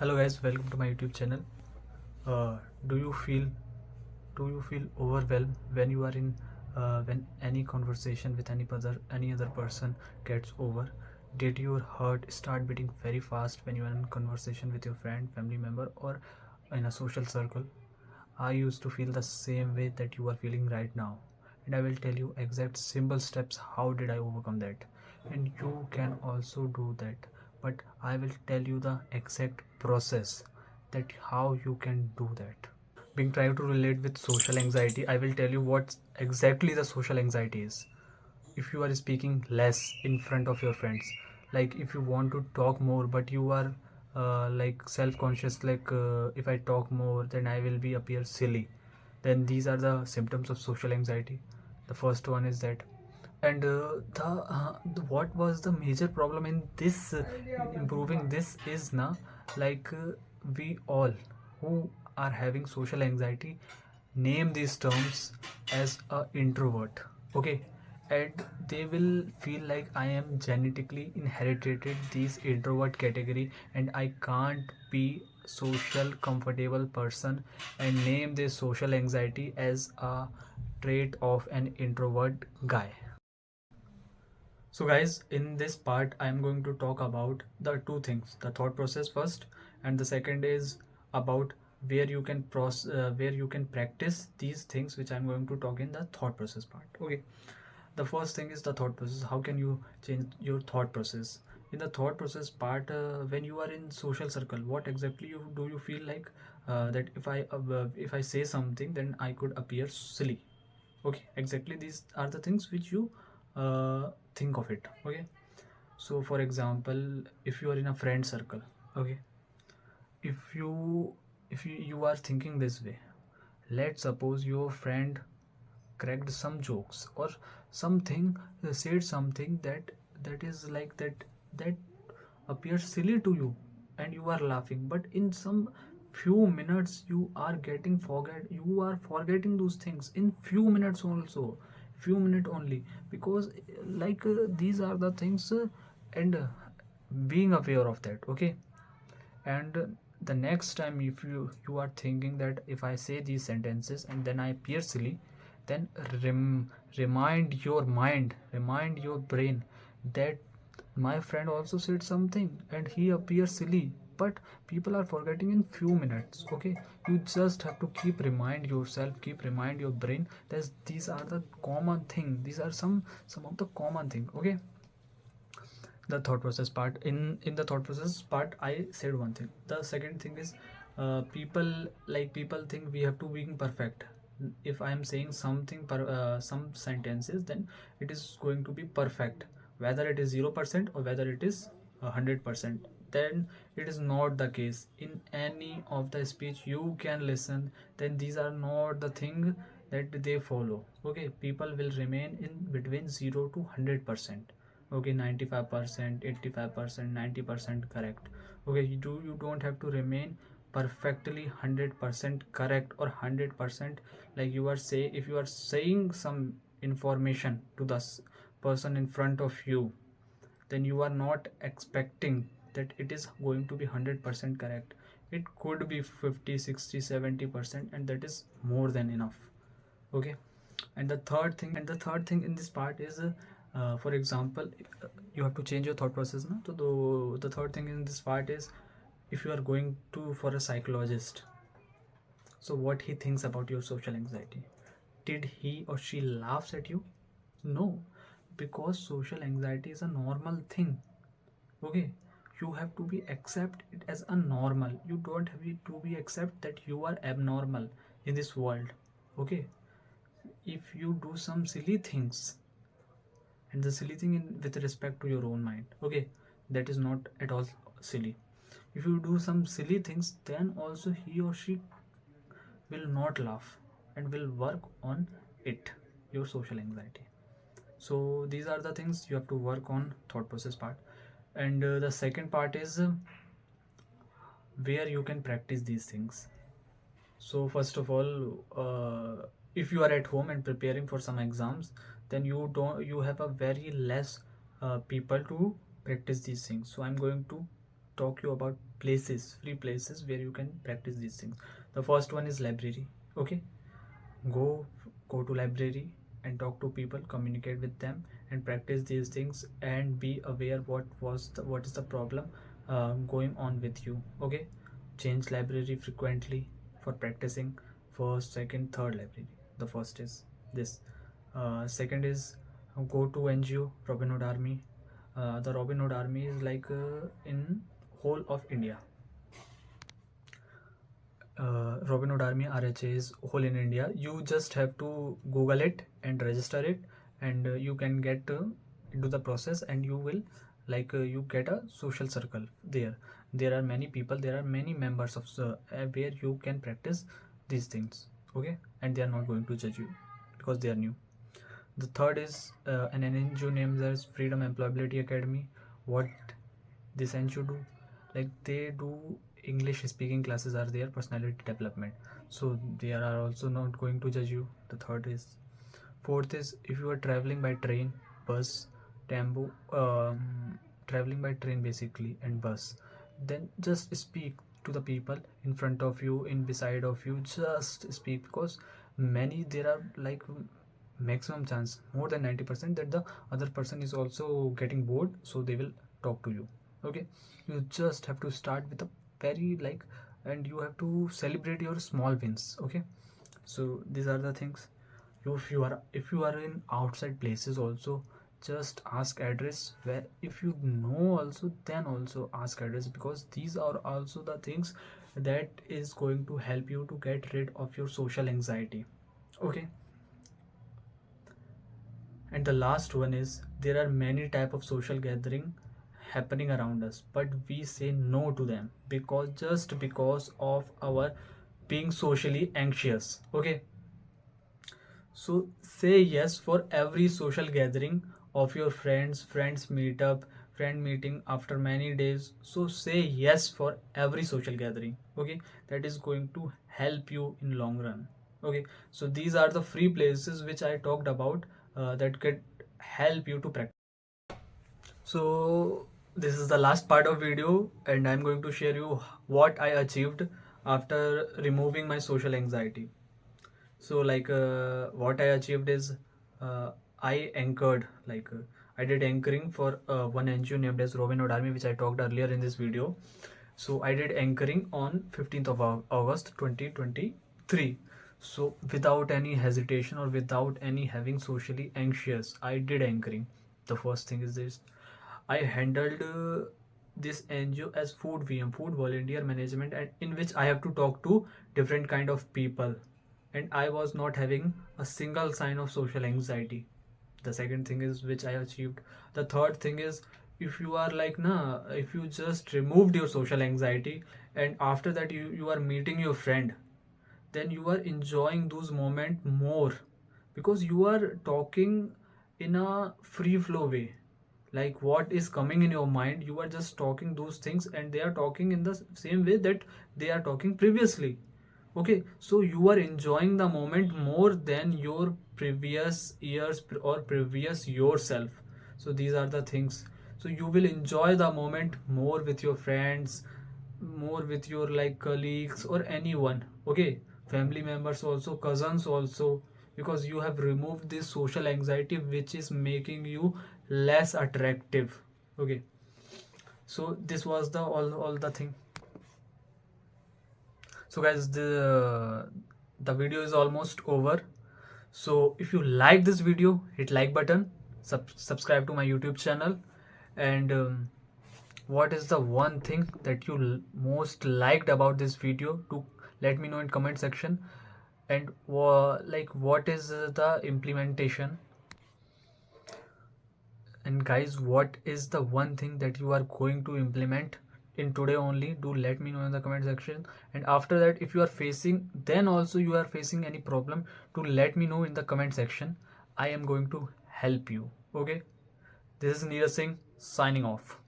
Hello guys, welcome to my YouTube channel. Uh, do you feel overwhelmed when you are in when any conversation with any other person gets over? Did your heart start beating very fast when you are in conversation with your friend, family member, or in a social circle? I used to feel the same way that you are feeling right now, and I will tell you exact simple steps how did I overcome that, and you can also do that. But I will tell you the exact process that how you can do that. Being trying to relate with social anxiety, I will tell you what exactly the social anxiety is. If you are speaking less in front of your friends, like if you want to talk more but you are like self-conscious, like if I talk more then I will be appear silly, then these are the symptoms of social anxiety. The first one is that. And what was the major problem in this in improving this is now, like we all who are having social anxiety name these terms as a introvert, okay, and they will feel like I am genetically inherited these introvert category and I can't be social comfortable person, and name this social anxiety as a trait of an introvert guy. So guys, in this part I am going to talk about the two things, the thought process first, and the second is about where you can practice these things which I am going to talk in the thought process part. Okay. The first thing is the thought process. How can you change your thought process? In the thought process part, when you are in social circle, what exactly you feel like that if I say something then I could appear silly. Okay, exactly these are the things which you think of it. Okay, so for example, if you are in a friend circle, okay, if you are thinking this way, let's suppose your friend cracked some jokes or something, said something that is like that appears silly to you and you are laughing, but in some few minutes you are forgetting those things in few minutes also, few minutes only, because these are the things, and being aware of that. Okay, and the next time if you are thinking that if I say these sentences and then I appear silly, then remind your mind, remind your brain that my friend also said something and he appears silly, but people are forgetting in few minutes. Okay, you just have to keep remind yourself, keep remind your brain that these are the common thing, these are some of the common thing. Okay, the thought process part, in the thought process part I said one thing. The second thing is, people think we have to being perfect. If I am saying something some sentences, then it is going to be perfect, whether it is 0% or whether it is 100%. Then it is not the case. In any of the speech you can listen, then these are not the thing that they follow. Okay, people will remain in between 0 to 100%. Okay, 95%, 85%, 90% correct. Okay, you don't have to remain perfectly 100% correct or 100%. Like you are say, if you are saying some information to the person in front of you, then you are not expecting that it is going to be 100% correct. It could be 50, 60, 70%, and that is more than enough. Okay, and the third thing in this part is, for example, you have to change your thought process now. So the third thing in this part is, if you are going to for a psychologist, so what he thinks about your social anxiety? Did he or she laughs at you? No, because social anxiety is a normal thing. Okay, you have to be accept it as a normal. You don't have to be accept that you are abnormal in this world. Okay, if you do some silly things, and the silly thing in with respect to your own mind, okay, that is not at all silly. If you do some silly things, then also he or she will not laugh and will work on it, your social anxiety. So these are the things you have to work on, thought process part. And the second part is, where you can practice these things. So first of all, if you are at home and preparing for some exams, then you have a very less people to practice these things. So I'm going to talk you about places, free places where you can practice these things. The first one is library. Okay, go to library and talk to people, communicate with them, and practice these things, and be aware what is the problem going on with you. Okay, change library frequently for practicing. First, second, third library. The first is this. Second is go to NGO, Robin Hood Army. The Robin Hood Army is like in whole of India. Robin Hood Army RHA is whole in India. You just have to Google it and register it, and you can get into the process, and you will you get a social circle there. There are many people, there are many members of where you can practice these things. Okay, and they are not going to judge you because they are new. The third is an NGO named as Freedom Employability Academy. What this NGO do? Like they do English speaking classes are there, personality development. So they are also not going to judge you. The third is. Fourth is if you are traveling by train, bus, tempo, traveling by train basically and bus, then just speak to the people in front of you, in beside of you. Just speak, because many there are like maximum chance, more than 90%, that the other person is also getting bored, so they will talk to you. Okay, you just have to start with a very and you have to celebrate your small wins. Okay, so these are the things. If you are in outside places also, just ask address. Where if you know also, then also ask address, because these are also the things that is going to help you to get rid of your social anxiety. Okay, and the last one is there are many type of social gathering happening around us, but we say no to them because of our being socially anxious. Okay, so say yes for every social gathering of your friends meetup, friend meeting after many days. So say yes for every social gathering. Okay, that is going to help you in long run. Okay, so these are the free places which I talked about that could help you to practice. So this is the last part of video, and I'm going to share you what I achieved after removing my social anxiety. So what I achieved is I anchored I did anchoring for one NGO named as Robin Hood Army, which I talked earlier in this video. So I did anchoring on 15th of August 2023. So without any hesitation or without any having socially anxious, I did anchoring. The first thing is this: I handled this NGO as food VM, food volunteer management, and in which I have to talk to different kind of people, and I was not having a single sign of social anxiety. The second thing is which I achieved. The third thing is, if you are if you just removed your social anxiety, and after that you are meeting your friend, then you are enjoying those moments more, because you are talking in a free flow way. Like what is coming in your mind, you are just talking those things, and they are talking in the same way that they are talking previously. Okay, so you are enjoying the moment more than your previous years or previous yourself. So these are the things. So you will enjoy the moment more with your friends, more with your colleagues or anyone. Okay, family members also, cousins also, because you have removed this social anxiety which is making you less attractive. Okay, so this was the all the thing. So guys, the video is almost over. So if you like this video, hit like button, subscribe to my YouTube channel, and what is the one thing that you most liked about this video, to let me know in comment section. And what is the implementation, and guys, what is the one thing that you are going to implement in today only? Do let me know in the comment section. And after that, if you are facing, then also you are facing any problem, to let me know in the comment section. I am going to help you. Okay, this is Neeraj Singh signing off.